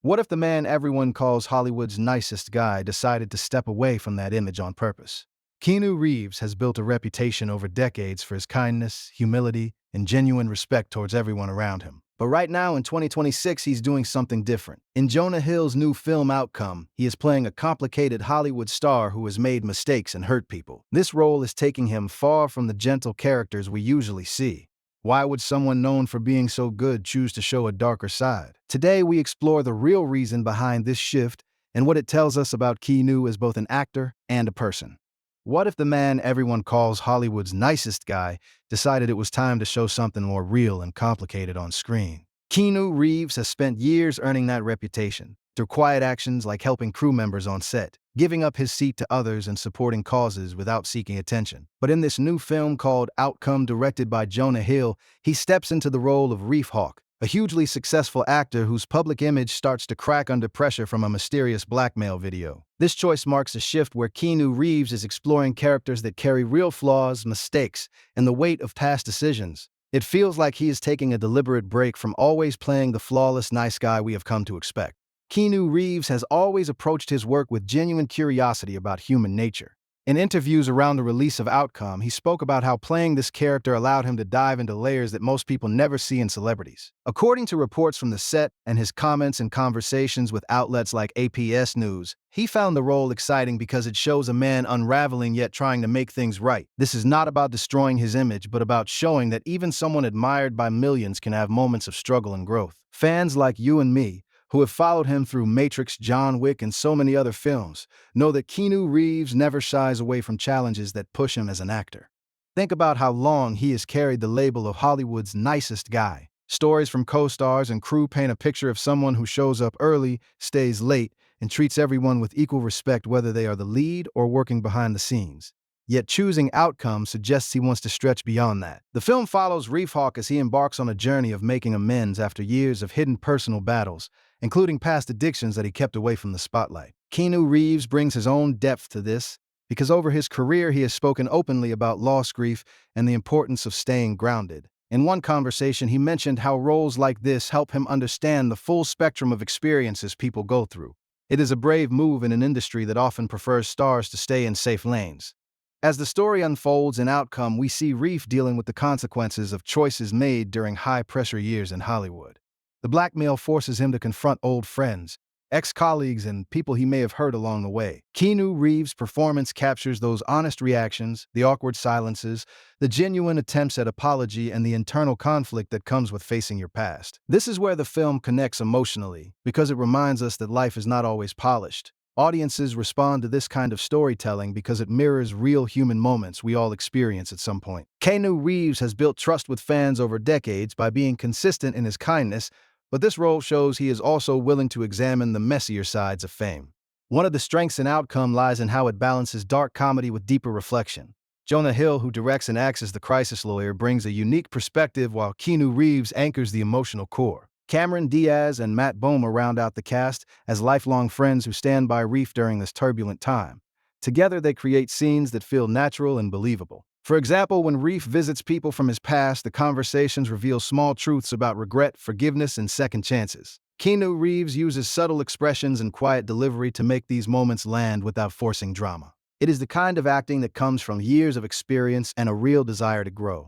What if the man everyone calls Hollywood's nicest guy decided to step away from that image on purpose? Keanu Reeves has built a reputation over decades for his kindness, humility, and genuine respect towards everyone around him. But right now, in 2026, he's doing something different. In Jonah Hill's new film Outcome, he is playing a complicated Hollywood star who has made mistakes and hurt people. This role is taking him far from the gentle characters we usually see. Why would someone known for being so good choose to show a darker side? Today, we explore the real reason behind this shift and what it tells us about Keanu as both an actor and a person. What if the man everyone calls Hollywood's nicest guy decided it was time to show something more real and complicated on screen? Keanu Reeves has spent years earning that reputation through quiet actions like helping crew members on set, giving up his seat to others, and supporting causes without seeking attention. But in this new film called Outcome, directed by Jonah Hill, he steps into the role of Reef Hawk, a hugely successful actor whose public image starts to crack under pressure from a mysterious blackmail video. This choice marks a shift where Keanu Reeves is exploring characters that carry real flaws, mistakes, and the weight of past decisions. It feels like he is taking a deliberate break from always playing the flawless nice guy we have come to expect. Keanu Reeves has always approached his work with genuine curiosity about human nature. In interviews around the release of Outcome, he spoke about how playing this character allowed him to dive into layers that most people never see in celebrities. According to reports from the set and his comments and conversations with outlets like APS News, he found the role exciting because it shows a man unraveling yet trying to make things right. This is not about destroying his image, but about showing that even someone admired by millions can have moments of struggle and growth. Fans like you and me, who have followed him through Matrix, John Wick, and so many other films, know that Keanu Reeves never shies away from challenges that push him as an actor. Think about how long he has carried the label of Hollywood's nicest guy. Stories from co-stars and crew paint a picture of someone who shows up early, stays late, and treats everyone with equal respect whether they are the lead or working behind the scenes. Yet choosing Outcome suggests he wants to stretch beyond that. The film follows Reef Hawk as he embarks on a journey of making amends after years of hidden personal battles, including past addictions that he kept away from the spotlight. Keanu Reeves brings his own depth to this, because over his career he has spoken openly about loss grief and the importance of staying grounded. In one conversation, he mentioned how roles like this help him understand the full spectrum of experiences people go through. It is a brave move in an industry that often prefers stars to stay in safe lanes. As the story unfolds in Outcome, we see Reef dealing with the consequences of choices made during high-pressure years in Hollywood. The blackmail forces him to confront old friends, ex-colleagues, and people he may have hurt along the way. Keanu Reeves' performance captures those honest reactions, the awkward silences, the genuine attempts at apology, and the internal conflict that comes with facing your past. This is where the film connects emotionally, because it reminds us that life is not always polished. Audiences respond to this kind of storytelling because it mirrors real human moments we all experience at some point. Keanu Reeves has built trust with fans over decades by being consistent in his kindness, but this role shows he is also willing to examine the messier sides of fame. One of the strengths in Outcome lies in how it balances dark comedy with deeper reflection. Jonah Hill, who directs and acts as the crisis lawyer, brings a unique perspective while Keanu Reeves anchors the emotional core. Cameron Diaz and Matt Bomer round out the cast as lifelong friends who stand by Reef during this turbulent time. Together, they create scenes that feel natural and believable. For example, when Reef visits people from his past, the conversations reveal small truths about regret, forgiveness, and second chances. Keanu Reeves uses subtle expressions and quiet delivery to make these moments land without forcing drama. It is the kind of acting that comes from years of experience and a real desire to grow.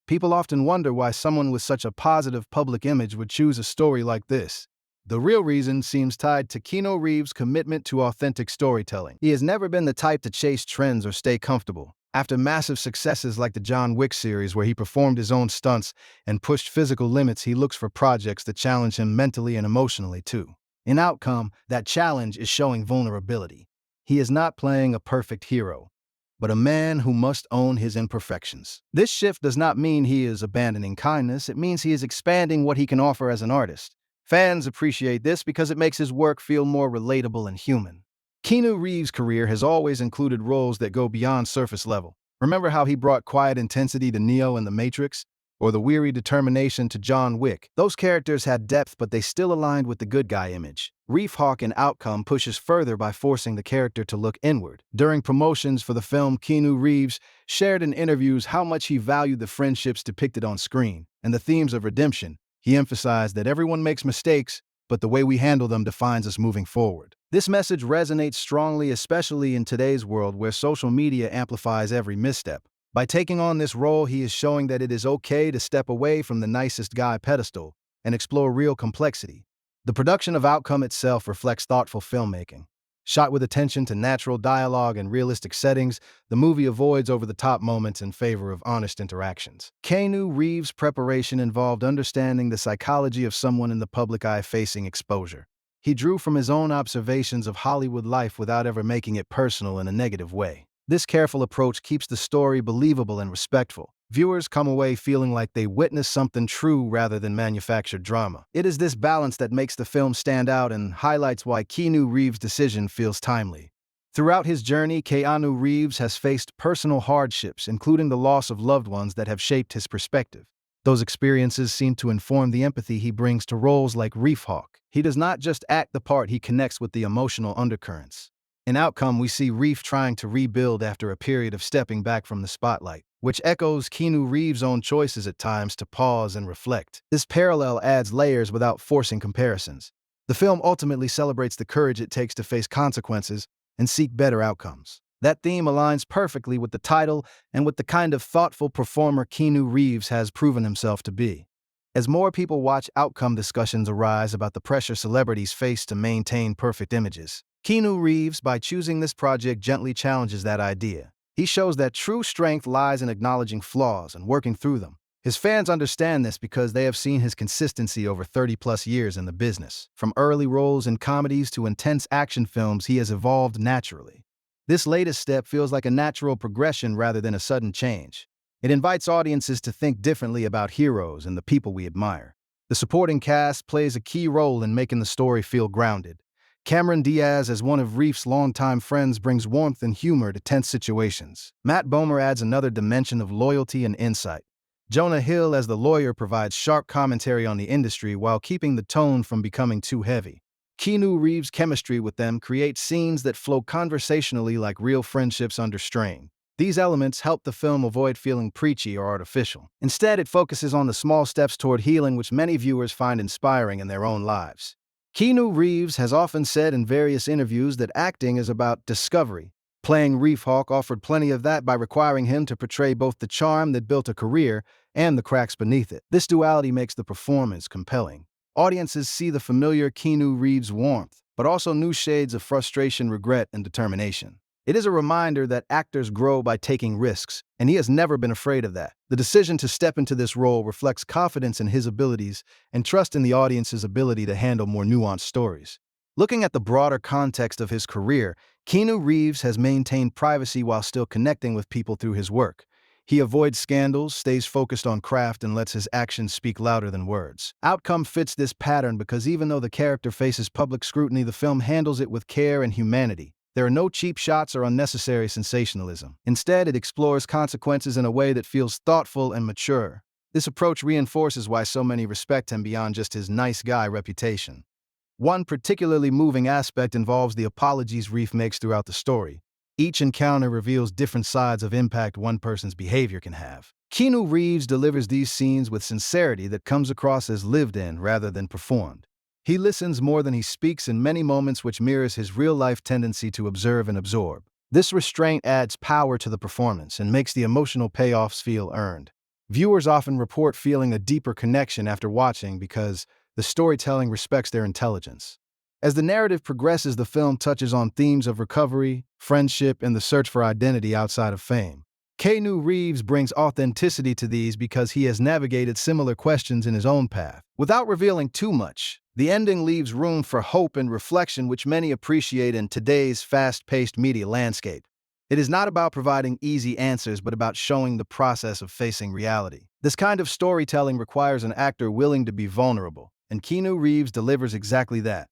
People often wonder why someone with such a positive public image would choose a story like this. The real reason seems tied to Keanu Reeves' commitment to authentic storytelling. He has never been the type to chase trends or stay comfortable. After massive successes like the John Wick series, where he performed his own stunts and pushed physical limits, he looks for projects that challenge him mentally and emotionally too. In Outcome, that challenge is showing vulnerability. He is not playing a perfect hero, but a man who must own his imperfections. This shift does not mean he is abandoning kindness, it means he is expanding what he can offer as an artist. Fans appreciate this because it makes his work feel more relatable and human. Keanu Reeves' career has always included roles that go beyond surface level. Remember how he brought quiet intensity to Neo in The Matrix? Or the weary determination to John Wick? Those characters had depth, but they still aligned with the good guy image. Reef Hawk in Outcome pushes further by forcing the character to look inward. During promotions for the film, Keanu Reeves shared in interviews how much he valued the friendships depicted on screen and the themes of redemption. He emphasized that everyone makes mistakes, but the way we handle them defines us moving forward. This message resonates strongly, especially in today's world where social media amplifies every misstep. By taking on this role, he is showing that it is okay to step away from the nicest guy pedestal and explore real complexity. The production of Outcome itself reflects thoughtful filmmaking. Shot with attention to natural dialogue and realistic settings, the movie avoids over-the-top moments in favor of honest interactions. Keanu Reeves' preparation involved understanding the psychology of someone in the public eye facing exposure. He drew from his own observations of Hollywood life without ever making it personal in a negative way. This careful approach keeps the story believable and respectful. Viewers come away feeling like they witnessed something true rather than manufactured drama. It is this balance that makes the film stand out and highlights why Keanu Reeves' decision feels timely. Throughout his journey, Keanu Reeves has faced personal hardships, including the loss of loved ones that have shaped his perspective. Those experiences seem to inform the empathy he brings to roles like Reef Hawk. He does not just act the part, he connects with the emotional undercurrents. In Outcome, we see Reef trying to rebuild after a period of stepping back from the spotlight, which echoes Keanu Reeves' own choices at times to pause and reflect. This parallel adds layers without forcing comparisons. The film ultimately celebrates the courage it takes to face consequences and seek better outcomes. That theme aligns perfectly with the title and with the kind of thoughtful performer Keanu Reeves has proven himself to be. As more people watch, Outcome discussions arise about the pressure celebrities face to maintain perfect images. Keanu Reeves, by choosing this project, gently challenges that idea. He shows that true strength lies in acknowledging flaws and working through them. His fans understand this because they have seen his consistency over 30-plus years in the business. From early roles in comedies to intense action films, he has evolved naturally. This latest step feels like a natural progression rather than a sudden change. It invites audiences to think differently about heroes and the people we admire. The supporting cast plays a key role in making the story feel grounded. Cameron Diaz, as one of Reef's longtime friends, brings warmth and humor to tense situations. Matt Bomer adds another dimension of loyalty and insight. Jonah Hill, as the lawyer, provides sharp commentary on the industry while keeping the tone from becoming too heavy. Keanu Reeves' chemistry with them creates scenes that flow conversationally like real friendships under strain. These elements help the film avoid feeling preachy or artificial. Instead, it focuses on the small steps toward healing which many viewers find inspiring in their own lives. Keanu Reeves has often said in various interviews that acting is about discovery. Playing Reef Hawk offered plenty of that by requiring him to portray both the charm that built a career and the cracks beneath it. This duality makes the performance compelling. Audiences see the familiar Keanu Reeves warmth, but also new shades of frustration, regret, and determination. It is a reminder that actors grow by taking risks, and he has never been afraid of that. The decision to step into this role reflects confidence in his abilities and trust in the audience's ability to handle more nuanced stories. Looking at the broader context of his career, Keanu Reeves has maintained privacy while still connecting with people through his work. He avoids scandals, stays focused on craft, and lets his actions speak louder than words. Outcome fits this pattern because even though the character faces public scrutiny, the film handles it with care and humanity. There are no cheap shots or unnecessary sensationalism. Instead, it explores consequences in a way that feels thoughtful and mature. This approach reinforces why so many respect him beyond just his nice guy reputation. One particularly moving aspect involves the apologies Reef makes throughout the story. Each encounter reveals different sides of impact one person's behavior can have. Keanu Reeves delivers these scenes with sincerity that comes across as lived in rather than performed. He listens more than he speaks in many moments, which mirrors his real-life tendency to observe and absorb. This restraint adds power to the performance and makes the emotional payoffs feel earned. Viewers often report feeling a deeper connection after watching because the storytelling respects their intelligence. As the narrative progresses, the film touches on themes of recovery, friendship, and the search for identity outside of fame. Keanu Reeves brings authenticity to these because he has navigated similar questions in his own path. Without revealing too much, the ending leaves room for hope and reflection, which many appreciate in today's fast-paced media landscape. It is not about providing easy answers, but about showing the process of facing reality. This kind of storytelling requires an actor willing to be vulnerable, and Keanu Reeves delivers exactly that.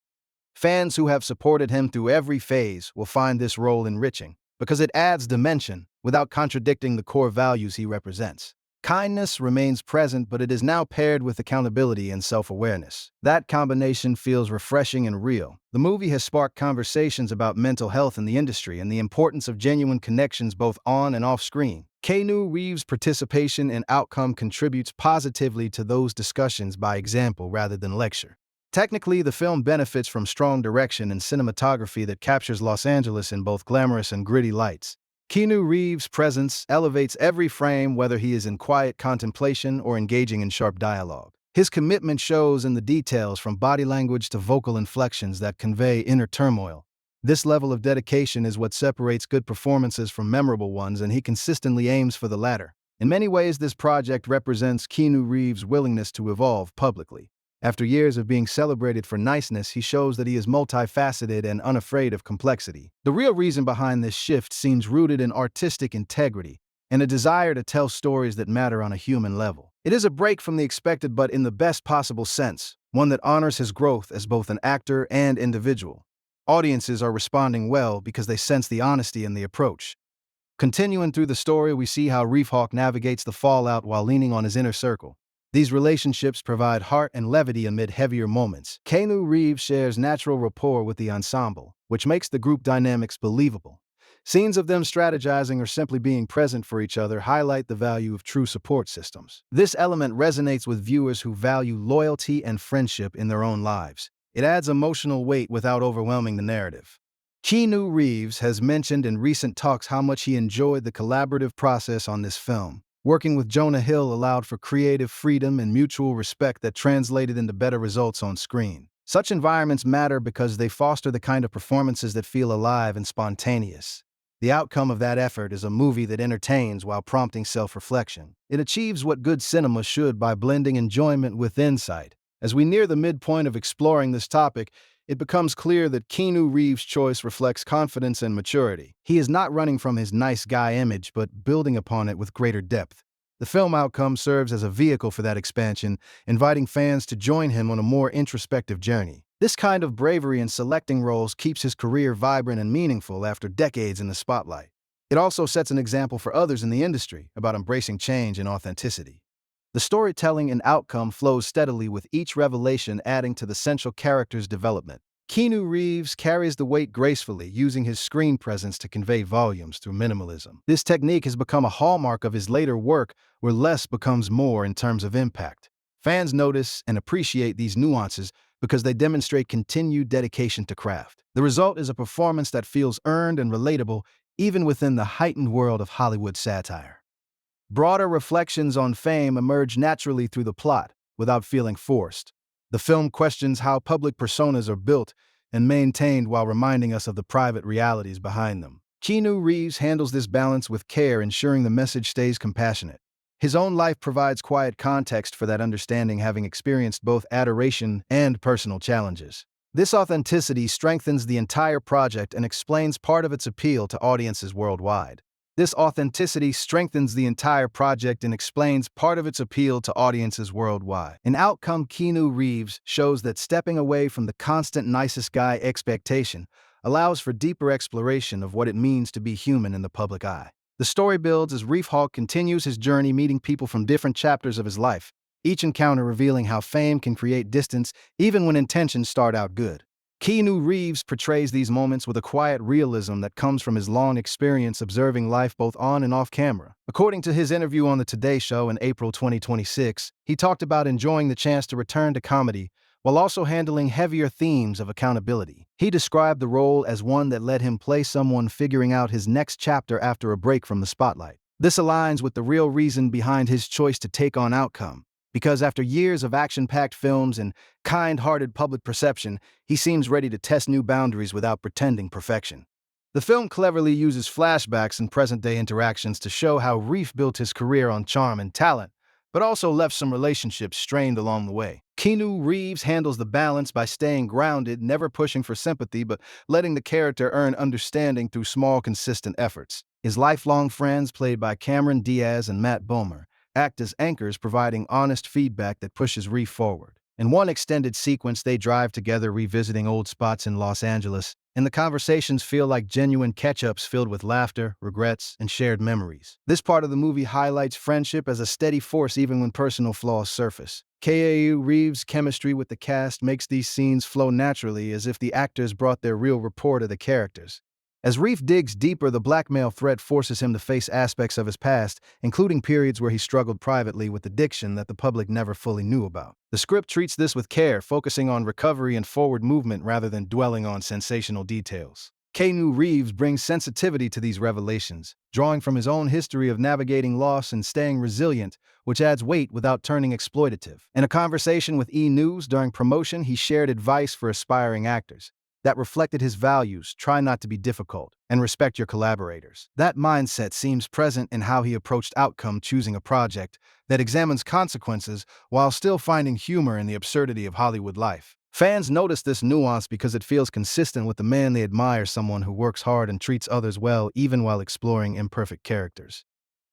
Fans who have supported him through every phase will find this role enriching because it adds dimension without contradicting the core values he represents. Kindness remains present, but it is now paired with accountability and self-awareness. That combination feels refreshing and real. The movie has sparked conversations about mental health in the industry and the importance of genuine connections both on and off screen. Keanu Reeves' participation in Outcome contributes positively to those discussions by example rather than lecture. Technically, the film benefits from strong direction and cinematography that captures Los Angeles in both glamorous and gritty lights. Keanu Reeves' presence elevates every frame, whether he is in quiet contemplation or engaging in sharp dialogue. His commitment shows in the details, from body language to vocal inflections that convey inner turmoil. This level of dedication is what separates good performances from memorable ones, and he consistently aims for the latter. In many ways, this project represents Keanu Reeves' willingness to evolve publicly. After years of being celebrated for niceness, he shows that he is multifaceted and unafraid of complexity. The real reason behind this shift seems rooted in artistic integrity and a desire to tell stories that matter on a human level. It is a break from the expected, but in the best possible sense, one that honors his growth as both an actor and individual. Audiences are responding well because they sense the honesty in the approach. Continuing through the story, we see how Reef Hawk navigates the fallout while leaning on his inner circle. These relationships provide heart and levity amid heavier moments. Keanu Reeves shares natural rapport with the ensemble, which makes the group dynamics believable. Scenes of them strategizing or simply being present for each other highlight the value of true support systems. This element resonates with viewers who value loyalty and friendship in their own lives. It adds emotional weight without overwhelming the narrative. Keanu Reeves has mentioned in recent talks how much he enjoyed the collaborative process on this film. Working with Jonah Hill allowed for creative freedom and mutual respect that translated into better results on screen. Such environments matter because they foster the kind of performances that feel alive and spontaneous. The outcome of that effort is a movie that entertains while prompting self-reflection. It achieves what good cinema should by blending enjoyment with insight. As we near the midpoint of exploring this topic, it becomes clear that Keanu Reeves' choice reflects confidence and maturity. He is not running from his nice guy image, but building upon it with greater depth. The film outcome serves as a vehicle for that expansion, inviting fans to join him on a more introspective journey. This kind of bravery in selecting roles keeps his career vibrant and meaningful after decades in the spotlight. It also sets an example for others in the industry about embracing change and authenticity. The storytelling and outcome flows steadily, with each revelation adding to the central character's development. Keanu Reeves carries the weight gracefully, using his screen presence to convey volumes through minimalism. This technique has become a hallmark of his later work, where less becomes more in terms of impact. Fans notice and appreciate these nuances because they demonstrate continued dedication to craft. The result is a performance that feels earned and relatable, even within the heightened world of Hollywood satire. Broader reflections on fame emerge naturally through the plot, without feeling forced. The film questions how public personas are built and maintained while reminding us of the private realities behind them. Keanu Reeves handles this balance with care, ensuring the message stays compassionate. His own life provides quiet context for that understanding, having experienced both adoration and personal challenges. This authenticity strengthens the entire project and explains part of its appeal to audiences worldwide. This authenticity strengthens the entire project and explains part of its appeal to audiences worldwide. In outcome, Keanu Reeves shows that stepping away from the constant nicest guy expectation allows for deeper exploration of what it means to be human in the public eye. The story builds as Reef Hawk continues his journey, meeting people from different chapters of his life, each encounter revealing how fame can create distance even when intentions start out good. Keanu Reeves portrays these moments with a quiet realism that comes from his long experience observing life both on and off camera. According to his interview on The Today Show in April 2026, he talked about enjoying the chance to return to comedy while also handling heavier themes of accountability. He described the role as one that let him play someone figuring out his next chapter after a break from the spotlight. This aligns with the real reason behind his choice to take on Outcome, because after years of action-packed films and kind-hearted public perception, he seems ready to test new boundaries without pretending perfection. The film cleverly uses flashbacks and present-day interactions to show how Reef built his career on charm and talent, but also left some relationships strained along the way. Keanu Reeves handles the balance by staying grounded, never pushing for sympathy, but letting the character earn understanding through small, consistent efforts. His lifelong friends, played by Cameron Diaz and Matt Bomer, act as anchors, providing honest feedback that pushes Reef forward. In one extended sequence, they drive together, revisiting old spots in Los Angeles, and the conversations feel like genuine catch-ups filled with laughter, regrets, and shared memories. This part of the movie highlights friendship as a steady force even when personal flaws surface. Keanu Reeves' chemistry with the cast makes these scenes flow naturally, as if the actors brought their real rapport to the characters. As Reef digs deeper, the blackmail threat forces him to face aspects of his past, including periods where he struggled privately with addiction that the public never fully knew about. The script treats this with care, focusing on recovery and forward movement rather than dwelling on sensational details. Keanu Reeves brings sensitivity to these revelations, drawing from his own history of navigating loss and staying resilient, which adds weight without turning exploitative. In a conversation with E! News during promotion, he shared advice for aspiring actors that reflected his values: try not to be difficult, and respect your collaborators. That mindset seems present in how he approached Outcome, choosing a project that examines consequences while still finding humor in the absurdity of Hollywood life. Fans notice this nuance because it feels consistent with the man they admire, someone who works hard and treats others well even while exploring imperfect characters.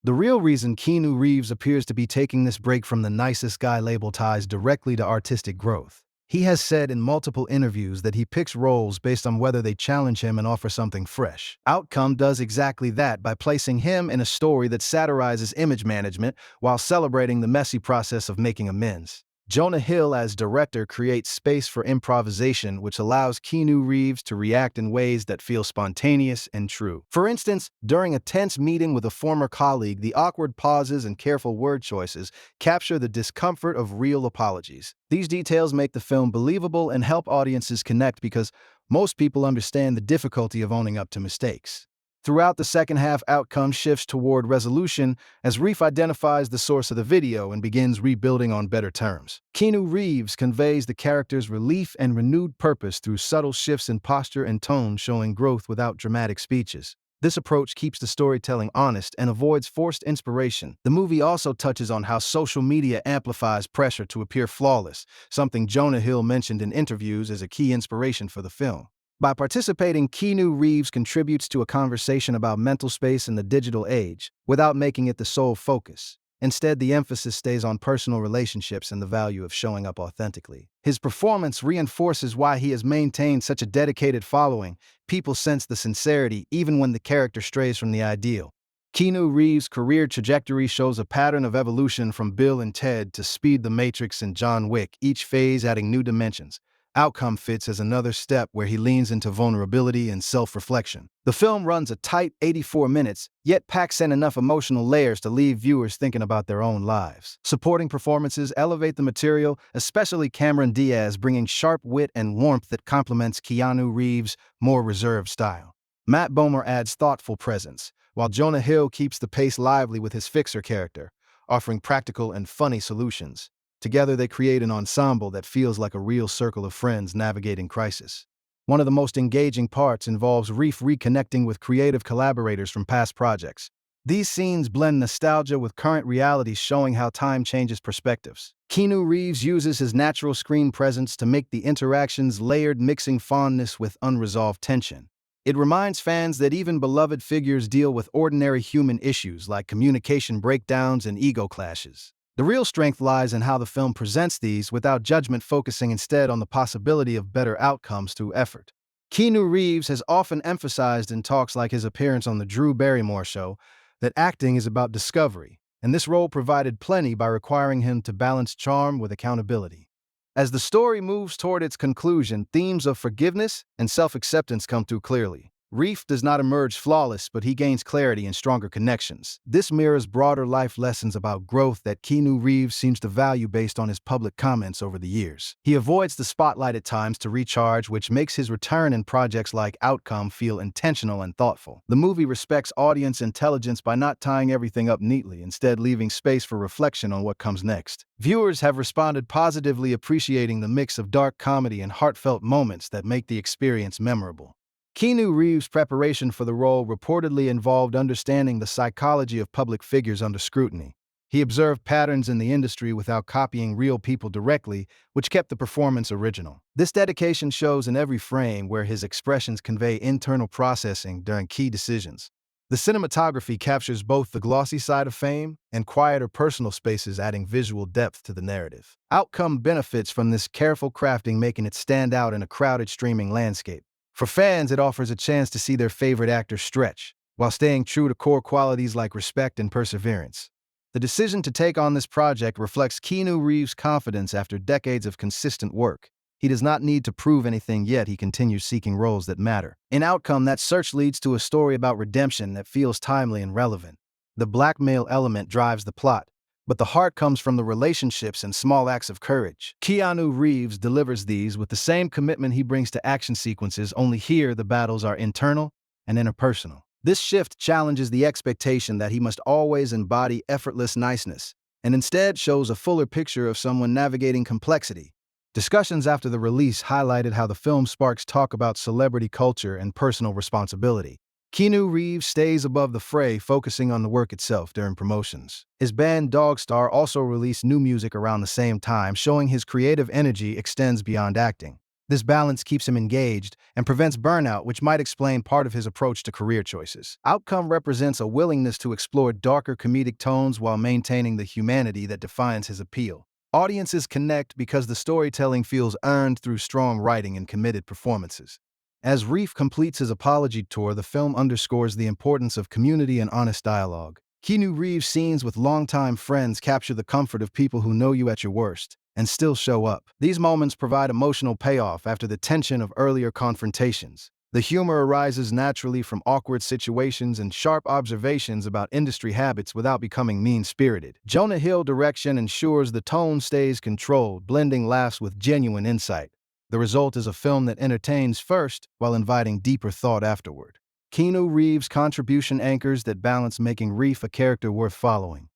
The real reason Keanu Reeves appears to be taking this break from the nicest guy label ties directly to artistic growth. He has said in multiple interviews that he picks roles based on whether they challenge him and offer something fresh. Outcome does exactly that by placing him in a story that satirizes image management while celebrating the messy process of making amends. Jonah Hill as director creates space for improvisation, which allows Keanu Reeves to react in ways that feel spontaneous and true. For instance, during a tense meeting with a former colleague, the awkward pauses and careful word choices capture the discomfort of real apologies. These details make the film believable and help audiences connect because most people understand the difficulty of owning up to mistakes. Throughout the second half, Outcome shifts toward resolution as Reef identifies the source of the video and begins rebuilding on better terms. Keanu Reeves conveys the character's relief and renewed purpose through subtle shifts in posture and tone, showing growth without dramatic speeches. This approach keeps the storytelling honest and avoids forced inspiration. The movie also touches on how social media amplifies pressure to appear flawless, something Jonah Hill mentioned in interviews as a key inspiration for the film. By participating, Keanu Reeves contributes to a conversation about mental space in the digital age, without making it the sole focus. Instead, the emphasis stays on personal relationships and the value of showing up authentically. His performance reinforces why he has maintained such a dedicated following. People sense the sincerity even when the character strays from the ideal. Keanu Reeves' career trajectory shows a pattern of evolution from Bill and Ted to Speed, The Matrix, and John Wick, each phase adding new dimensions. Outcome fits as another step where he leans into vulnerability and self-reflection. The film runs a tight 84 minutes, yet packs in enough emotional layers to leave viewers thinking about their own lives. Supporting performances elevate the material, especially Cameron Diaz bringing sharp wit and warmth that complements Keanu Reeves' more reserved style. Matt Bomer adds thoughtful presence, while Jonah Hill keeps the pace lively with his fixer character, offering practical and funny solutions. Together, they create an ensemble that feels like a real circle of friends navigating crisis. One of the most engaging parts involves Reef reconnecting with creative collaborators from past projects. These scenes blend nostalgia with current reality, showing how time changes perspectives. Keanu Reeves uses his natural screen presence to make the interactions layered, mixing fondness with unresolved tension. It reminds fans that even beloved figures deal with ordinary human issues like communication breakdowns and ego clashes. The real strength lies in how the film presents these without judgment, focusing instead on the possibility of better outcomes through effort. Keanu Reeves has often emphasized in talks like his appearance on The Drew Barrymore Show that acting is about discovery, and this role provided plenty by requiring him to balance charm with accountability. As the story moves toward its conclusion, themes of forgiveness and self-acceptance come through clearly. Reef does not emerge flawless, but he gains clarity and stronger connections. This mirrors broader life lessons about growth that Keanu Reeves seems to value based on his public comments over the years. He avoids the spotlight at times to recharge, which makes his return in projects like Outcome feel intentional and thoughtful. The movie respects audience intelligence by not tying everything up neatly, instead leaving space for reflection on what comes next. Viewers have responded positively, appreciating the mix of dark comedy and heartfelt moments that make the experience memorable. Keanu Reeves' preparation for the role reportedly involved understanding the psychology of public figures under scrutiny. He observed patterns in the industry without copying real people directly, which kept the performance original. This dedication shows in every frame, where his expressions convey internal processing during key decisions. The cinematography captures both the glossy side of fame and quieter personal spaces, adding visual depth to the narrative. Outcome benefits from this careful crafting, making it stand out in a crowded streaming landscape. For fans, it offers a chance to see their favorite actor stretch, while staying true to core qualities like respect and perseverance. The decision to take on this project reflects Keanu Reeves' confidence after decades of consistent work. He does not need to prove anything, yet he continues seeking roles that matter. In Outcome, that search leads to a story about redemption that feels timely and relevant. The blackmail element drives the plot, but the heart comes from the relationships and small acts of courage. Keanu Reeves delivers these with the same commitment he brings to action sequences, only here the battles are internal and interpersonal. This shift challenges the expectation that he must always embody effortless niceness, and instead shows a fuller picture of someone navigating complexity. Discussions after the release highlighted how the film sparks talk about celebrity culture and personal responsibility. Keanu Reeves stays above the fray, focusing on the work itself during promotions. His band Dogstar also released new music around the same time, showing his creative energy extends beyond acting. This balance keeps him engaged and prevents burnout, which might explain part of his approach to career choices. Outcome represents a willingness to explore darker comedic tones while maintaining the humanity that defines his appeal. Audiences connect because the storytelling feels earned through strong writing and committed performances. As Reef completes his apology tour, the film underscores the importance of community and honest dialogue. Keanu Reeves' scenes with longtime friends capture the comfort of people who know you at your worst and still show up. These moments provide emotional payoff after the tension of earlier confrontations. The humor arises naturally from awkward situations and sharp observations about industry habits without becoming mean-spirited. Jonah Hill's direction ensures the tone stays controlled, blending laughs with genuine insight. The result is a film that entertains first while inviting deeper thought afterward. Keanu Reeves' contribution anchors that balance, making Reef a character worth following.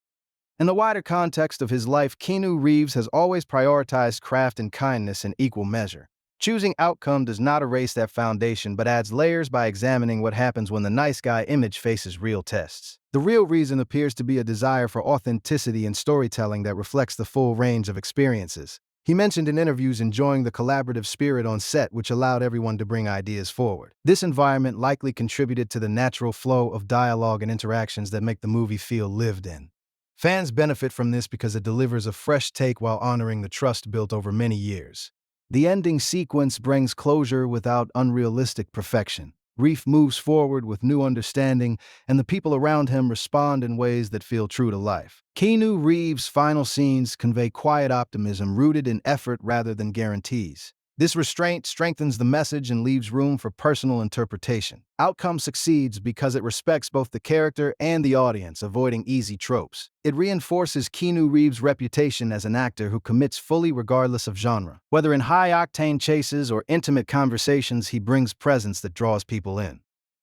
In the wider context of his life, Keanu Reeves has always prioritized craft and kindness in equal measure. Choosing Outcome does not erase that foundation, but adds layers by examining what happens when the nice guy image faces real tests. The real reason appears to be a desire for authenticity and storytelling that reflects the full range of experiences. He mentioned in interviews enjoying the collaborative spirit on set, which allowed everyone to bring ideas forward. This environment likely contributed to the natural flow of dialogue and interactions that make the movie feel lived in. Fans benefit from this because it delivers a fresh take while honoring the trust built over many years. The ending sequence brings closure without unrealistic perfection. Reef moves forward with new understanding, and the people around him respond in ways that feel true to life. Keanu Reeves' final scenes convey quiet optimism rooted in effort rather than guarantees. This restraint strengthens the message and leaves room for personal interpretation. Outcome succeeds because it respects both the character and the audience, avoiding easy tropes. It reinforces Keanu Reeves' reputation as an actor who commits fully regardless of genre. Whether in high-octane chases or intimate conversations, he brings presence that draws people in.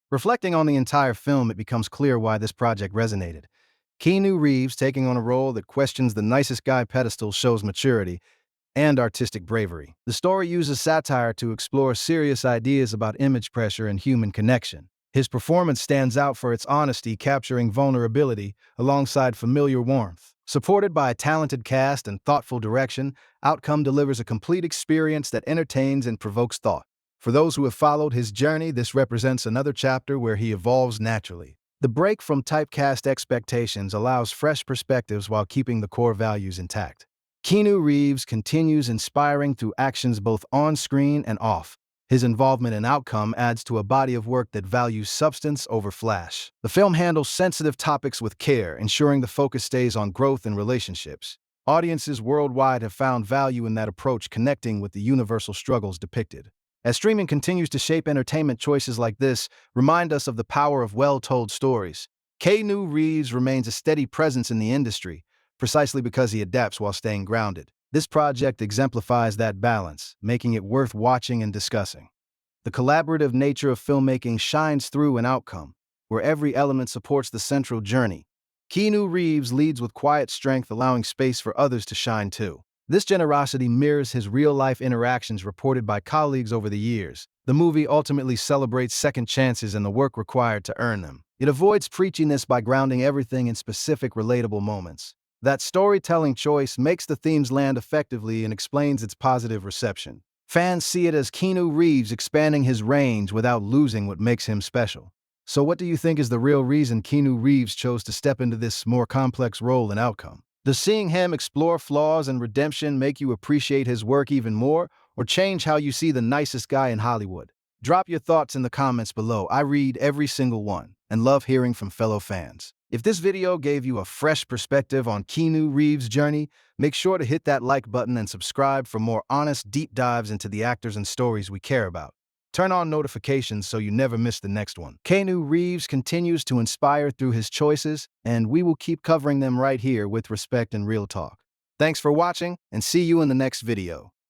Reflecting on the entire film, it becomes clear why this project resonated. Keanu Reeves taking on a role that questions the nicest guy pedestal shows maturity and artistic bravery. The story uses satire to explore serious ideas about image pressure and human connection. His performance stands out for its honesty, capturing vulnerability alongside familiar warmth. Supported by a talented cast and thoughtful direction, Outcome delivers a complete experience that entertains and provokes thought. For those who have followed his journey, this represents another chapter where he evolves naturally. The break from typecast expectations allows fresh perspectives while keeping the core values intact. Keanu Reeves continues inspiring through actions both on-screen and off. His involvement in Outcome adds to a body of work that values substance over flash. The film handles sensitive topics with care, ensuring the focus stays on growth and relationships. Audiences worldwide have found value in that approach, connecting with the universal struggles depicted. As streaming continues to shape entertainment, choices like this remind us of the power of well-told stories. Keanu Reeves remains a steady presence in the industry, precisely because he adapts while staying grounded. This project exemplifies that balance, making it worth watching and discussing. The collaborative nature of filmmaking shines through in Outcome, where every element supports the central journey. Keanu Reeves leads with quiet strength, allowing space for others to shine too. This generosity mirrors his real-life interactions reported by colleagues over the years. The movie ultimately celebrates second chances and the work required to earn them. It avoids preachiness by grounding everything in specific, relatable moments. That storytelling choice makes the themes land effectively and explains its positive reception. Fans see it as Keanu Reeves expanding his range without losing what makes him special. So what do you think is the real reason Keanu Reeves chose to step into this more complex role in Outcome? Does seeing him explore flaws and redemption make you appreciate his work even more, or change how you see the nicest guy in Hollywood? Drop your thoughts in the comments below. I read every single one and love hearing from fellow fans. If this video gave you a fresh perspective on Keanu Reeves' journey, make sure to hit that like button and subscribe for more honest deep dives into the actors and stories we care about. Turn on notifications so you never miss the next one. Keanu Reeves continues to inspire through his choices, and we will keep covering them right here with respect and real talk. Thanks for watching, and see you in the next video.